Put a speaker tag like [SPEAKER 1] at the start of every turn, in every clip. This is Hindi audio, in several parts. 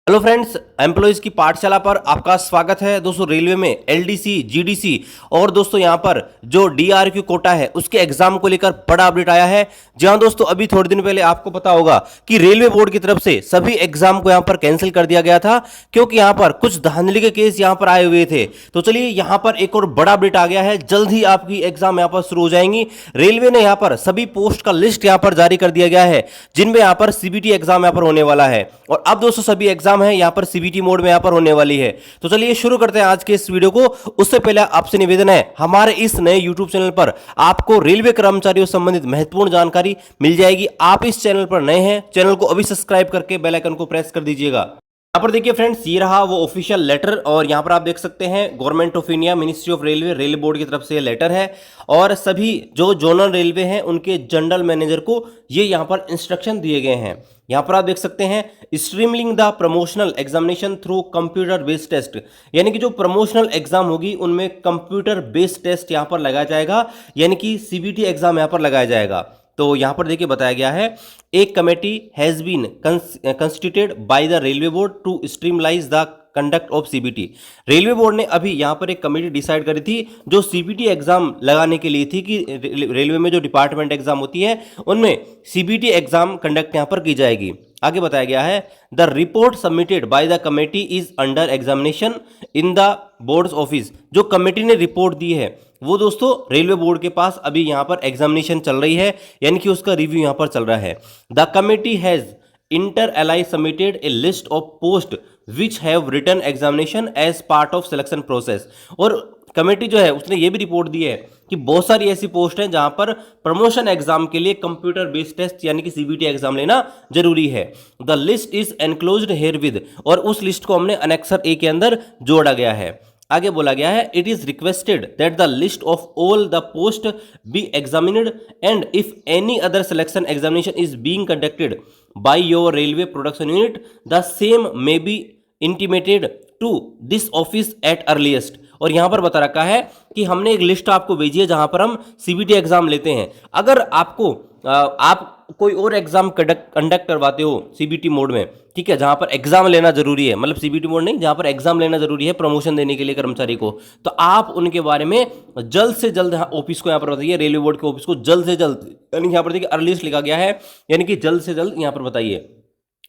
[SPEAKER 1] हेलो फ्रेंड्स, एम्प्लॉयज की पाठशाला पर आपका स्वागत है। दोस्तों रेलवे में एलडीसी, जीडीसी और दोस्तों यहां पर जो डीआरक्यू कोटा है उसके एग्जाम को लेकर बड़ा अपडेट आया है। जहां दोस्तों अभी थोड़े दिन पहले आपको पता होगा कि रेलवे बोर्ड की तरफ से सभी एग्जाम को यहां पर कैंसिल कर दिया गया था, क्योंकि यहां पर कुछ धांधली के केस यहां पर आए हुए थे। तो चलिए यहां पर एक और बड़ा अपडेट आ गया है, जल्द ही आपकी एग्जाम यहां पर शुरू हो जाएंगी। रेलवे ने यहां पर सभी पोस्ट का लिस्ट यहां पर जारी कर दिया गया है जिनमें यहां पर सीबीटी एग्जाम यहां पर होने वाला है। और अब दोस्तों सभी एग्जाम है यहां पर सीबीटी मोड में यहां पर होने वाली है। तो चलिए शुरू करते हैं आज के इस वीडियो को। उससे पहले आपसे निवेदन है, हमारे इस नए यूट्यूब चैनल पर आपको रेलवे कर्मचारियों से संबंधित महत्वपूर्ण जानकारी मिल जाएगी। आप इस चैनल पर नए हैं, चैनल को अभी सब्सक्राइब करके बेल आइकन को प्रेस कर दीजिएगा। यहाँ पर देखिए फ्रेंड्स, ये रहा वो ऑफिशियल लेटर और यहाँ पर आप देख सकते हैं government of India, ministry of railway, rail board की तरफ से ये लेटर है। और सभी जो जोनल रेलवे हैं उनके जनरल मैनेजर को ये यहाँ पर इंस्ट्रक्शन दिए गए हैं। यहाँ पर आप देख सकते हैं, streamlining the promotional examination through computer based test, यानी कि जो प्रमोशनल एग्जाम होगी उनमें कंप्यूटर बेस्ड टेस्ट यहाँ पर लगाया जाएगा, यानी कि सीबीटी एग्जाम यहाँ पर लगाया जाएगा। तो यहां पर देखिए बताया गया है, एक committee has been constituted by the railway board to streamline the conduct of CBT. Railway board ने अभी यहां पर एक कमेटी डिसाइड करी थी जो सीबीटी एग्जाम लगाने के लिए थी, कि रेलवे में जो डिपार्टमेंट एग्जाम होती है उनमें सीबीटी एग्जाम कंडक्ट यहां पर की जाएगी। आगे बताया गया है, the report submitted by the committee is under examination in the boards office. जो कमेटी ने रिपोर्ट दी है वो दोस्तों रेलवे बोर्ड के पास अभी यहां पर एग्जामिनेशन चल रही है, यानी कि उसका रिव्यू यहां पर चल रहा है। The committee has inter alia submitted a list of post which have written examination as part of selection process. और कमेटी जो है उसने ये भी रिपोर्ट दी है कि बहुत सारी ऐसी पोस्ट हैं जहां पर प्रमोशन एग्जाम के लिए कंप्यूटर बेस्ड टेस्ट यानी कि सीबीटी एग्जाम लेना जरूरी है। The list is enclosed here with, और उस लिस्ट को हमने अनेक्सर ए के अंदर जोड़ा गया है। आगे बोला गया है, it is requested that the list of all the post be examined and if any other selection examination is being conducted by your railway production unit the same may be intimated to this office at earliest. और यहां पर बता रखा है कि हमने एक लिस्ट आपको भेजी है जहां पर हम सीबीटी एग्जाम लेते हैं। अगर आपको आप कोई और एग्जाम कंडक्ट करवाते हो सीबीटी मोड में, ठीक है, जहां पर एग्जाम लेना जरूरी है, मतलब सीबीटी मोड नहीं, जहां पर एग्जाम लेना जरूरी है प्रमोशन देने के लिए कर्मचारी को, तो आप उनके बारे में जल्द से जल्द ऑफिस को यहां पर बताइए, रेलवे बोर्ड के ऑफिस को जल्द से जल्द, यानी यहां पर देखिए अर्लीस्ट लिखा गया है, यानी कि जल्द से जल्द यहां पर बताइए।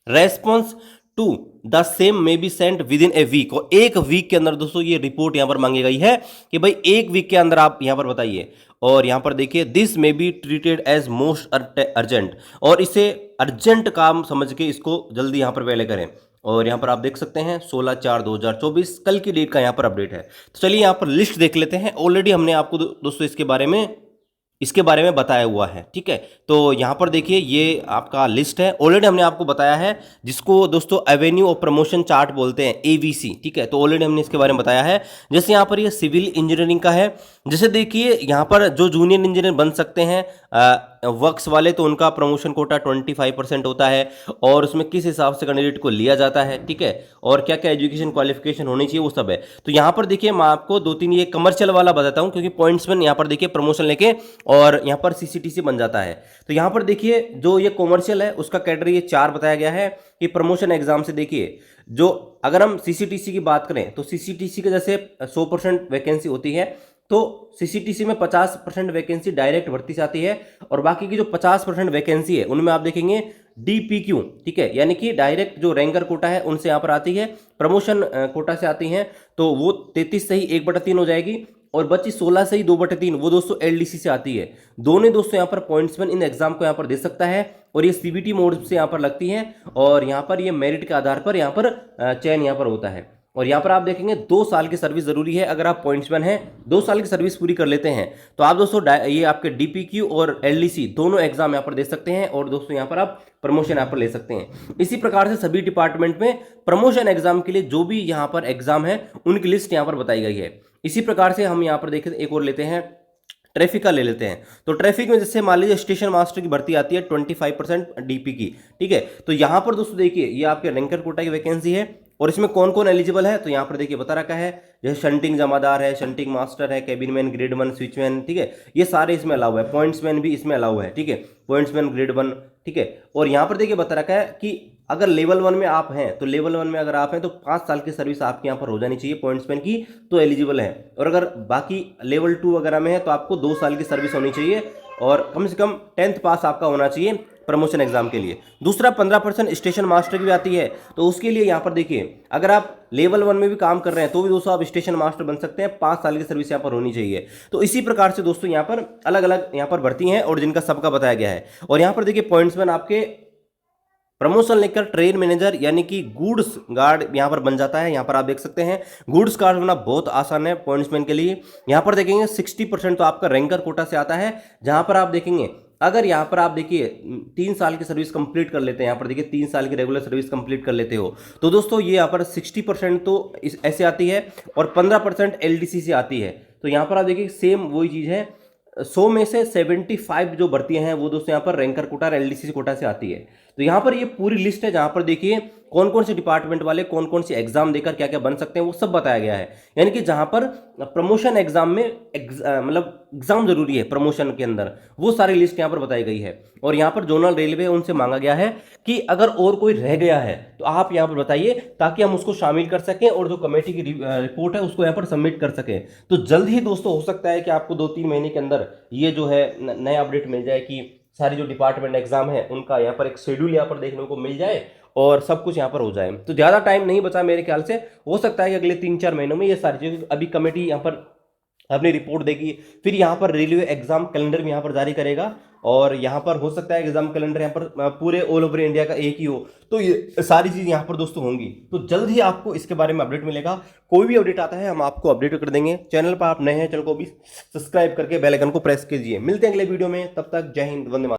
[SPEAKER 1] Response to the same may be sent within a week, और एक वीक के अंदर दोस्तों ये रिपोर्ट यहां पर मांगी गई है कि भाई एक वीक के अंदर आप यहां पर बताइए। और यहां पर देखिए, this may be treated as most urgent, और इसे अर्जेंट काम समझ के इसको जल्दी यहां पर पहले करें। और यहां पर आप देख सकते हैं 16/4/2024 कल की डेट का यहां पर अपडेट है। तो चलिए यहां पर लिस्ट देख लेते हैं। ऑलरेडी हमने आपको दोस्तों इसके बारे में बताया हुआ है, ठीक है। तो यहाँ पर देखिए ये आपका लिस्ट है, ऑलरेडी हमने आपको बताया है, जिसको दोस्तों एवेन्यू ऑफ प्रमोशन चार्ट बोलते हैं, एवीसी, ठीक है। तो ऑलरेडी हमने इसके बारे में बताया है। जैसे यहाँ पर ये सिविल इंजीनियरिंग का है, जैसे देखिए यहाँ पर जो जूनियर इंजीनियर बन सकते हैं वर्क्स वाले, तो उनका प्रमोशन कोटा 25% होता है, और उसमें किस हिसाब से कैंडिडेट को लिया जाता है, ठीक है, और क्या क्या एजुकेशन क्वालिफिकेशन होनी चाहिए वो सब है। तो यहाँ पर देखिए मैं आपको 2-3 ये कमर्शियल वाला बताता हूँ, क्योंकि पॉइंट्समैन यहाँ पर देखिए प्रमोशन लेके और यहाँ पर सीसीटीसी बन जाता है। तो यहाँ पर देखिए जो ये कॉमर्शियल है उसका कैटेगरी ये 4 बताया गया है कि प्रमोशन एग्जाम से देखिए, जो अगर हम सीसीटीसी की बात करें तो सीसीटीसी के जैसे 100% वैकेंसी होती है, तो सीसीटीसी में 50% वैकेंसी डायरेक्ट भर्ती से आती है, और बाकी की जो 50% वैकेंसी है उनमें आप देखेंगे डीपीक्यू, ठीक है, यानी कि डायरेक्ट जो रैंकर कोटा है उनसे यहाँ पर आती है, प्रमोशन कोटा से आती हैं, तो वो 33 से ही 1/3 हो जाएगी, और बची 16 से ही 2/3 वो दोस्तों एलडीसी से आती है। दोनों दोस्तों यहाँ पर पॉइंट्समैन इन एग्जाम को यहाँ पर दे सकता है, और ये सीबीटी मोड से यहाँ पर लगती है, और यहाँ पर ये मेरिट के आधार पर यहाँ पर चयन यहाँ पर होता है। और यहाँ पर आप देखेंगे 2 साल की सर्विस जरूरी है। अगर आप पॉइंट्समैन हैं, 2 साल की सर्विस पूरी कर लेते हैं, तो आप दोस्तों ये आपके डीपीक्यू और एलडीसी दोनों एग्जाम यहाँ पर दे सकते हैं, और दोस्तों यहाँ पर आप प्रमोशन यहाँ पर ले सकते हैं। इसी प्रकार से सभी डिपार्टमेंट में प्रमोशन एग्जाम के लिए जो भी यहाँ पर एग्जाम है उनकी लिस्ट यहाँ पर बताई गई है। इसी प्रकार से हम यहाँ पर देखें, एक और लेते हैं, ट्रैफिक का ले लेते हैं। तो ट्रैफिक में जैसे मान लीजिए स्टेशन मास्टर की भर्ती आती है 25% डीपी की, ठीक है। तो यहाँ पर दोस्तों देखिए ये आपके रैंकर कोटा की वैकेंसी है, और इसमें कौन कौन एलिजिबल है तो यहाँ पर देखिए बता रखा है, जैसे शंटिंग जमादार है, शंटिंग मास्टर है, कैबिन मैन, ग्रेड 1 स्विचमैन, ठीक है, ये सारे इसमें अलाउ है। पॉइंट्समैन भी इसमें अलाउ है, ठीक है, पॉइंट्समैन ग्रेड 1, ठीक है। और यहाँ पर देखिए बता रखा है कि अगर लेवल 1 में आप हैं तो लेवल 1 में अगर आप हैं तो 5 साल की सर्विस आपके यहाँ पर हो जानी चाहिए पॉइंट्समैन की, तो एलिजिबल है। और अगर बाकी लेवल 2 वगैरह में है तो आपको 2 साल की सर्विस होनी चाहिए और कम से कम 10th पास आपका होना चाहिए प्रमोशन एग्जाम के लिए। दूसरा 15% स्टेशन मास्टर की भी आती है, तो उसके लिए यहाँ पर देखिए अगर आप लेवल 1 में भी काम कर रहे हैं तो भी दोस्तों आप स्टेशन मास्टर बन सकते हैं, 5 साल की सर्विस यहाँ पर होनी चाहिए। तो इसी प्रकार से दोस्तों यहाँ पर अलग अलग यहाँ पर भर्ती हैं और जिनका सबका बताया गया है। और यहाँ पर देखिए पॉइंट्समैन आपके प्रमोशन लेकर ट्रेन मैनेजर यानी कि गुड्स गार्ड यहां पर बन जाता है। यहां पर आप देख सकते हैं गुड्स गार्ड बनना बहुत आसान है पॉइंट्समैन के लिए। यहां पर देखेंगे 60% तो आपका रैंकर कोटा से आता है, जहां पर आप देखेंगे अगर यहां पर आप देखिए 3 साल की सर्विस कंप्लीट कर लेते हैं, यहां पर देखिए 3 साल की रेगुलर सर्विस कंप्लीट कर लेते हो तो दोस्तों ये यहां पर 60% तो ऐसे आती है और 15% एलडीसी से आती है। तो यहां पर आप देखिए सेम वही चीज है, 100 में से 75 जो भर्तियां हैं वो दोस्तों यहाँ पर रैंकर कोटा और एलडीसी कोटा से आती है। तो यहाँ पर ये पूरी लिस्ट है जहां पर देखिए कौन कौन से डिपार्टमेंट वाले कौन कौन से एग्जाम देकर क्या क्या बन सकते हैं वो सब बताया गया है। यानी कि जहां पर प्रमोशन एग्जाम में मतलब एग्जाम जरूरी है प्रमोशन के अंदर, वो सारी लिस्ट यहाँ पर बताई गई है। और यहाँ पर जोनल रेलवे उनसे मांगा गया है कि अगर और कोई रह गया है तो आप यहाँ पर बताइए ताकि हम उसको शामिल कर सकें और जो कमेटी की रिपोर्ट है उसको यहाँ पर सबमिट कर सकें। तो जल्द ही दोस्तों हो सकता है कि आपको 2-3 महीने के अंदर ये जो है नया अपडेट मिल जाए कि सारी जो डिपार्टमेंट एग्जाम है उनका यहाँ पर एक शेड्यूल यहाँ पर देखने को मिल जाए और सब कुछ यहाँ पर हो जाए। तो ज़्यादा टाइम नहीं बचा मेरे ख्याल से, हो सकता है कि अगले 3-4 महीनों में ये सारी चीज़ें, अभी कमेटी यहाँ पर अपनी रिपोर्ट देगी, फिर यहाँ पर रेलवे एग्जाम कैलेंडर भी यहाँ पर जारी करेगा और यहाँ पर हो सकता है एग्जाम कैलेंडर यहाँ पर पूरे ऑल ओवर इंडिया का एक ही हो। तो ये सारी चीज़ यहाँ पर दोस्तों होंगी, तो जल्द ही आपको इसके बारे में अपडेट मिलेगा। कोई भी अपडेट आता है हम आपको अपडेट कर देंगे। चैनल पर आप नए हैं, चैनल को भी सब्सक्राइब करके बेल आइकन को प्रेस कीजिए। मिलते हैं अगले वीडियो में, तब तक जय हिंद, वंदे मातरम।